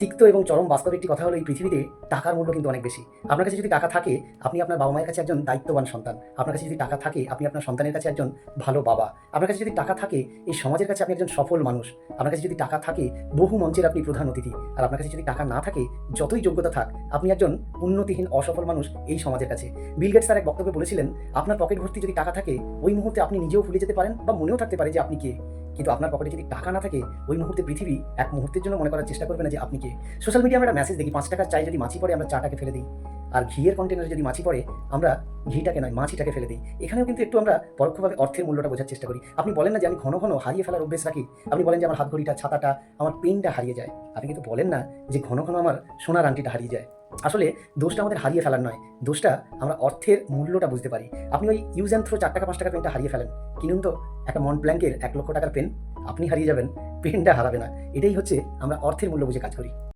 তিক্ত এবং চরম বাস্তব একটি কথা হলো এই পৃথিবীতে টাকার মূল্য কিন্তু অনেক বেশি। আপনার কাছে যদি টাকা থাকে, আপনি আপনার বাবা মায়ের কাছে একজন দায়িত্ববান সন্তান। আপনার কাছে যদি টাকা থাকে, আপনি আপনার সন্তানের কাছে একজন ভালো বাবা। আপনার কাছে যদি টাকা থাকে, এই সমাজের কাছে আপনি একজন সফল মানুষ। আপনার কাছে যদি টাকা থাকে, বহু মঞ্চের আপনি প্রধান অতিথি। আর আপনার কাছে যদি টাকা না থাকে, যতই যোগ্যতা থাক, আপনি একজন উন্নতিহীন অসফল মানুষ এই সমাজের কাছে। বিল গেটস তার এক বক্তব্যে বলেছিলেন, আপনার পকেট ভর্তি যদি টাকা থাকে, ওই মুহূর্তে আপনি নিজেও ভুলে যেতে পারেন বা মনেও থাকতে পারে যে আপনি কে। কিন্তু আপনার পকেটে যদি টাকা না থাকে, ওই মুহূর্তে পৃথিবী এক মুহূর্তের জন্য মনে করার চেষ্টা করবে না যে আপনি কে। সোশ্যাল মিডিয়ায় আমরা একটা মেসেজ দেখি, 5 টাকার চাই যদি মাছি পড়ে আমরা চাটাকে ফেলে দিই, আর ঘিয়ের কন্টেনারে যদি মাছি পড়ে আমরা ঘিটাকে নয় মাছিটাকে ফেলে দিই। এখানেও কিন্তু একটু আমরা পরোক্ষভাবে অর্থের মূল্যটা বোঝার চেষ্টা করি। আপনি বলেন না যে আমি ঘন ঘন হারিয়ে ফেলার অভ্যেস রাখি। আপনি বলেন যে আমার হাত ঘড়িটা, ছাতাটা, আমার পেনটা হারিয়ে যায়। আপনি কিন্তু বলেন না যে ঘন ঘন আমার সোনার আংটিটা হারিয়ে যায়। আসলে দোষটা আমাদের হারিয়ে ফেলার নয়, দোষটা আমরা অর্থের মূল্যটা বুঝতে পারি। আপনি ওই ইউজ অ্যান্ড থ্রো 4 টাকা 5 টাকার পেনটা হারিয়ে ফেলেন, কিনুন তো একটা মন্ট ব্ল্যাঙ্কের 1 লক্ষ টাকার পেন। আপনি হারিয়ে যাবেন, পেনটা হারাবে না। এটাই হচ্ছে আমরা অর্থের মূল্য বুঝে কাজ করি।